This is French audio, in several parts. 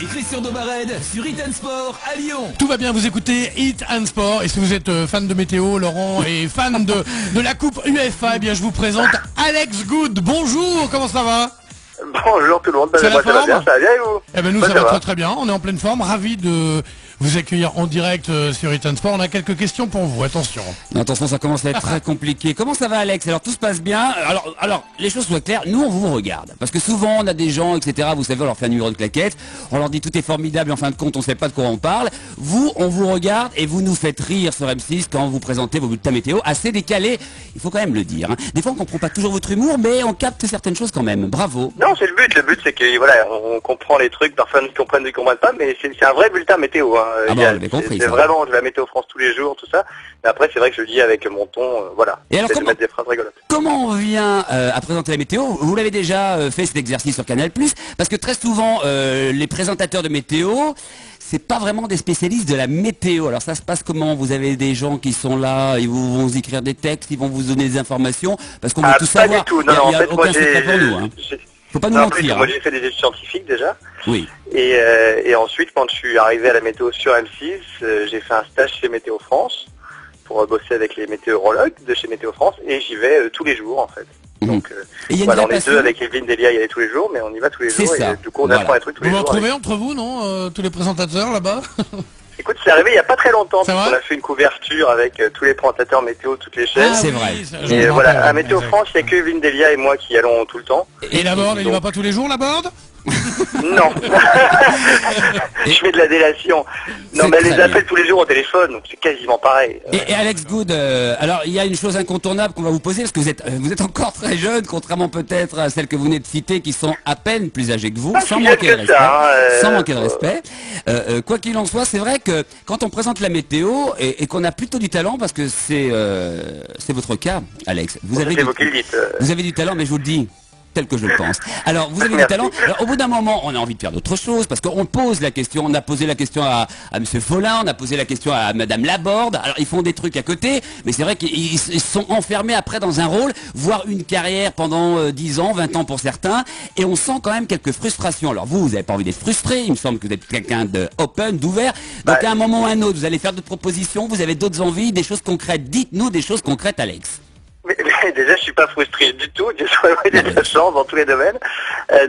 et Christian Domared sur Hit Sport à Lyon. Tout va bien, vous écoutez Hit Sport. Et si vous êtes fan de météo, Laurent, et fan de la Coupe UEFA, eh bien je vous présente Alex Good. Bonjour, comment ça va? Bonjour tout le monde, C'est la moi ça va forme bien, ça va bien et vous? Eh ben nous ça va très très bien, on est en pleine forme, ravi de vous accueillir en direct sur Hit Sport. On a quelques questions pour vous, attention. Attention, ça commence à être très compliqué. Comment ça va, Alex? Alors tout se passe bien. Alors les choses soient claires, nous on vous regarde. Parce que souvent on a des gens, etc. Vous savez, on leur fait un numéro de claquette, on leur dit tout est formidable, en fin de compte on sait pas de quoi on parle. Vous, on vous regarde et vous nous faites rire sur M6 quand vous présentez vos bulletins météo, assez décalés, il faut quand même le dire. Hein. Des fois on comprend pas toujours votre humour, mais on capte certaines choses quand même. Bravo. Non, c'est le but c'est que voilà, on comprend les trucs, parfois on ne comprennent pas, mais c'est un vrai bulletin météo. Hein. Ah bon, on l'avait compris. C'est vraiment de la météo France tous les jours, tout ça. Mais après, c'est vrai que je le dis avec mon ton, voilà. Et alors, de mettre des phrases rigolotes. Comment on vient à présenter la météo? Vous l'avez déjà fait cet exercice sur Canal+, parce que très souvent, les présentateurs de météo, c'est pas vraiment des spécialistes de la météo. Alors ça se passe comment? Vous avez des gens qui sont là, ils vont vous écrire des textes, ils vont vous donner des informations, parce qu'on veut tout savoir. Pas du tout, non, il y a en fait, aucun moi secret pour nous, hein. Faut pas nous mentir. Moi j'ai fait des études scientifiques déjà. Oui. Et ensuite, quand je suis arrivé à la météo sur M6, j'ai fait un stage chez Météo France pour bosser avec les météorologues de chez Météo France et j'y vais tous les jours en fait. Donc voilà, on est deux avec Evelyne Delia, il y allait tous les jours, mais on y va tous les jours ça. et du coup on apprend des trucs tous les Vous jours. vous retrouvez entre vous, non tous les présentateurs là-bas? Écoute, c'est arrivé il n'y a pas très longtemps, C'est parce vrai qu'on a fait une couverture avec tous les présentateurs météo, toutes les chaînes. c'est vrai. Et voilà, à Météo France, il n'y a que Evelyne Delia et moi qui y allons tout le temps. Et la board, il y va pas tous les jours la board? Non. Je fais de la délation. Non, mais elle les appelle tous les jours au téléphone, donc c'est quasiment pareil. Et Alex Good, alors il y a une chose incontournable qu'on va vous poser, parce que vous êtes encore très jeune, contrairement peut-être à celles que vous venez de citer, qui sont à peine plus âgées que vous, sans manquer de respect. Sans manquer de respect. Quoi qu'il en soit, c'est vrai que quand on présente la météo et qu'on a plutôt du talent, parce que c'est votre cas, Alex. Vous avez du talent, mais je vous le dis tel que je le pense. Alors, vous avez du talent. Alors, au bout d'un moment, on a envie de faire d'autres choses parce qu'on pose la question. On a posé la question à Monsieur Follin, on a posé la question à Madame Laborde. Alors, ils font des trucs à côté, mais c'est vrai qu'ils sont enfermés après dans un rôle, voire une carrière pendant 10 ans, 20 ans pour certains, et on sent quand même quelques frustrations. Alors, vous n'avez pas envie d'être frustré. Il me semble que vous êtes quelqu'un de open, d'ouvert. Donc, à un moment ou à un autre, vous allez faire d'autres propositions, vous avez d'autres envies, des choses concrètes. Dites-nous des choses concrètes, Alex. Mais déjà, je suis pas frustré du tout. Dieu soit loué de la chance dans tous les domaines.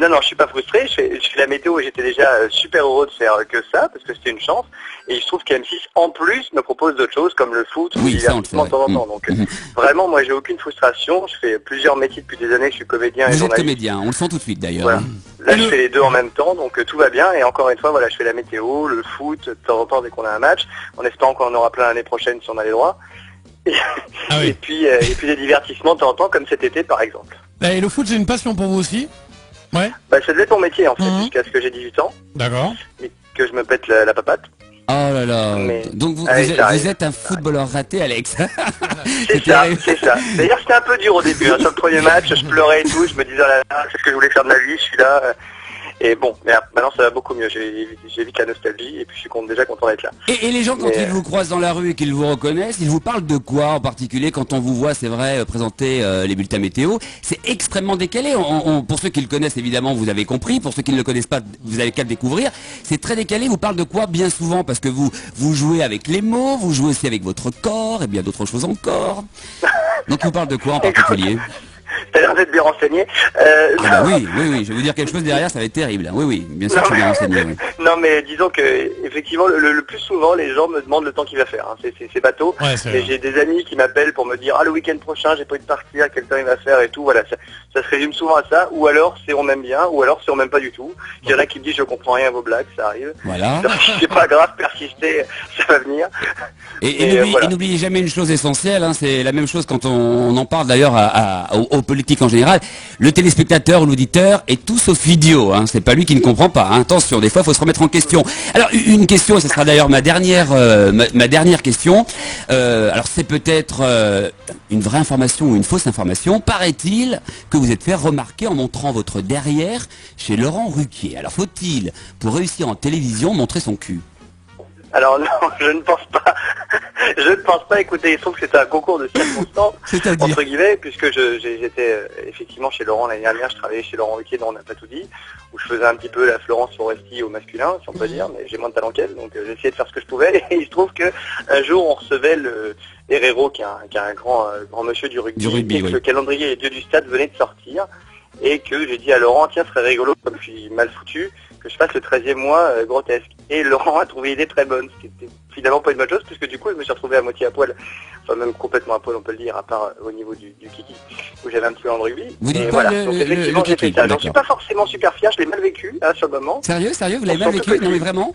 Non, je suis pas frustré. Je fais la météo et j'étais déjà super heureux de faire que ça parce que c'était une chance. Et il se trouve qu'M6 en plus me propose d'autres choses comme le foot ou le divertissement de temps en temps. Donc vraiment, moi, j'ai aucune frustration. Je fais plusieurs métiers depuis des années. Je suis comédien et journaliste. Vous êtes comédien, on le sent tout de suite d'ailleurs. Voilà. Là, je fais les deux en même temps, donc tout va bien. Et encore une fois, voilà, je fais la météo, le foot de temps en temps dès qu'on a un match. En espérant qu'on en aura plein l'année prochaine si on a les droits. Et puis des divertissements de temps en temps comme cet été par exemple. Et le foot c'est une passion pour vous aussi? Ouais. Bah ça devait être mon métier en fait jusqu'à ce que j'ai 18 ans. D'accord. Et que je me pète la papate. Oh là là. Mais... Donc vous êtes un footballeur raté, Alex. C'est ça. D'ailleurs c'était un peu dur au début. Hein. Sur le premier match je pleurais et tout. Je me disais oh là là, c'est ce que je voulais faire de ma vie, je suis là. Et bon, mais maintenant ça va beaucoup mieux, j'évite la nostalgie et puis je suis déjà content d'être là. Et les gens quand ils vous croisent dans la rue et qu'ils vous reconnaissent, ils vous parlent de quoi en particulier quand on vous voit, c'est vrai, présenter les bulletins météo? C'est extrêmement décalé, pour ceux qui le connaissent évidemment vous avez compris, pour ceux qui ne le connaissent pas vous avez qu'à le découvrir. C'est très décalé, vous parlent de quoi bien souvent? Parce que vous jouez avec les mots, vous jouez aussi avec votre corps et bien d'autres choses encore. Donc ils vous parlent de quoi en particulier? T'as l'air d'être bien renseigné. Bah oui, je vais vous dire quelque chose derrière, ça va être terrible. Oui, bien sûr que je suis bien renseigné. Oui. Non mais disons que effectivement le plus souvent les gens me demandent le temps qu'il va faire. Hein. C'est bateau. Ouais, et j'ai des amis qui m'appellent pour me dire le week-end prochain j'ai prévu de partir, quel temps il va faire et tout. Voilà, ça se résume souvent à ça. Ou alors c'est on m'aime bien, ou alors c'est on m'aime pas du tout. Il y en a qui me disent je comprends rien à vos blagues, ça arrive. Voilà. C'est pas grave, persistez, ça va venir. Et n'oubliez jamais une chose essentielle, hein, c'est la même chose quand on en parle d'ailleurs aux politiques en général. Le téléspectateur ou l'auditeur est tout sauf idiot, hein, c'est pas lui qui ne comprend pas. Hein. Attention, des fois il faut se remettre en question. Alors une question, et ce sera d'ailleurs ma dernière question. Alors c'est peut-être une vraie information ou une fausse information. Paraît-il que vous êtes fait remarquer en montrant votre derrière chez Laurent Ruquier. Alors faut-il, pour réussir en télévision, montrer son cul? Alors non, je ne pense pas. Je ne pense pas. Écoutez, il se trouve que c'était un concours de circonstances, entre guillemets, puisque j'étais effectivement chez Laurent l'année dernière. Je travaillais chez Laurent Wauquiez, dont on n'a pas tout dit, où je faisais un petit peu la Florence Foresti au masculin, si on peut dire, mais j'ai moins de talent qu'elle, donc j'ai essayé de faire ce que je pouvais. Et il se trouve que un jour, on recevait le Herrero, qui est un grand monsieur du rugby, et que le calendrier des dieux du stade venait de sortir, et que j'ai dit à Laurent, tiens, ce serait rigolo, comme je suis mal foutu, que je fasse le 13e mois grotesque. Et Laurent a trouvé l'idée très bonne, ce qui était finalement pas une bonne chose, puisque du coup je me suis retrouvé à moitié à poil, enfin même complètement à poil on peut le dire, à part au niveau du kiki, où j'avais un petit peu de rugby. Vous dites et pas voilà, donc effectivement j'ai fait ça. J'en suis pas forcément super fier, je l'ai mal vécu sur le moment. Sérieux, vous l'avez mal vécu? Non mais vraiment?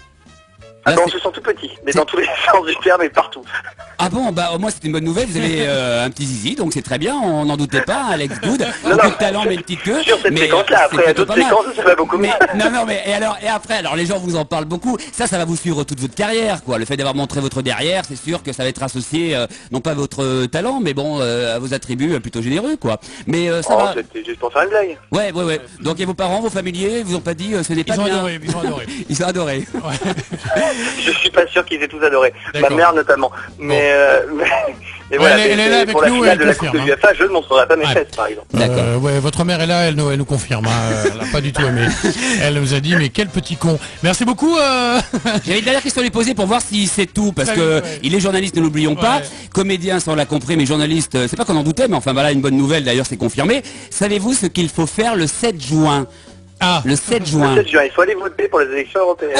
Attends, on se sent tout petit, mais dans tous les sens du terme et partout. Ah bon, bah au moins c'est une bonne nouvelle, vous avez un petit zizi, donc c'est très bien, on n'en doutait pas, Alex Good, beaucoup de talent mais une petite queue. Sur cette séquence-là, après à d'autres séquences, ça va beaucoup mieux. Non mais et après, les gens vous en parlent beaucoup, ça va vous suivre toute votre carrière, quoi. Le fait d'avoir montré votre derrière, c'est sûr que ça va être associé, non pas à votre talent, mais bon, à vos attributs plutôt généreux, quoi. Mais ça va. C'était juste pour faire une blague. Ouais. Donc et vos parents, vos familiers, vous ont pas dit, ce n'est pas bien. Ils ont adoré. Ils ont adoré. Je suis pas sûr qu'ils aient tous adoré. Ma mère notamment. Mais voilà, elle est là avec pour nous, la finale elle de la Coupe de l'UEFA, je ne montrerai pas mes fesses, par exemple. Ouais, votre mère est là, elle nous confirme. Elle n'a pas du tout aimé. Elle nous a dit, mais quel petit con. Merci beaucoup. J'avais une dernière question à lui poser pour voir si c'est tout, parce que il est journaliste, ne l'oublions pas. Comédien, ça on l'a compris, mais journaliste, c'est pas qu'on en doutait, mais enfin voilà, une bonne nouvelle, d'ailleurs c'est confirmé. Savez-vous ce qu'il faut faire le 7 juin? Le 7 juin. Le 7 juin, il faut aller voter pour les élections européennes.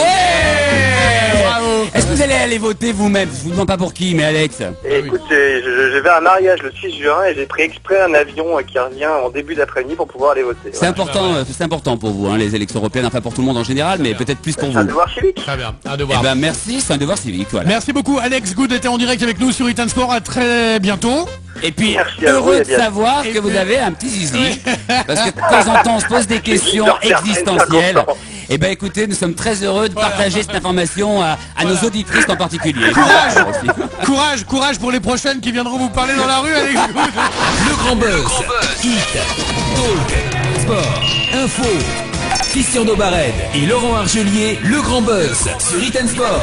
Bravo. Est-ce que vous allez aller voter vous-même? Je vous demande pas pour qui, mais Alex. Écoute, je vais à un mariage le 6 juin et j'ai pris exprès un avion qui revient en début d'après-midi pour pouvoir aller voter. C'est important pour vous, les élections européennes, enfin pour tout le monde en général, mais peut-être plus pour vous. C'est un devoir civique. Très bien, un devoir. Eh ben merci, c'est un devoir civique, voilà. Merci beaucoup, Alex Good était en direct avec nous sur Hit Sport, à très bientôt. Et puis, heureux de savoir que vous avez un petit zizi, parce que de temps en temps on se pose des questions existentielles. Eh ben écoutez, nous sommes très heureux de partager cette information à nos auditrices en particulier. Courage pour les prochaines qui viendront vous parler dans la rue, Alex Good. Le grand buzz, hit, talk, sport, info. Christian Dobarède et Laurent Argelier, le grand buzz sur Hit Sport.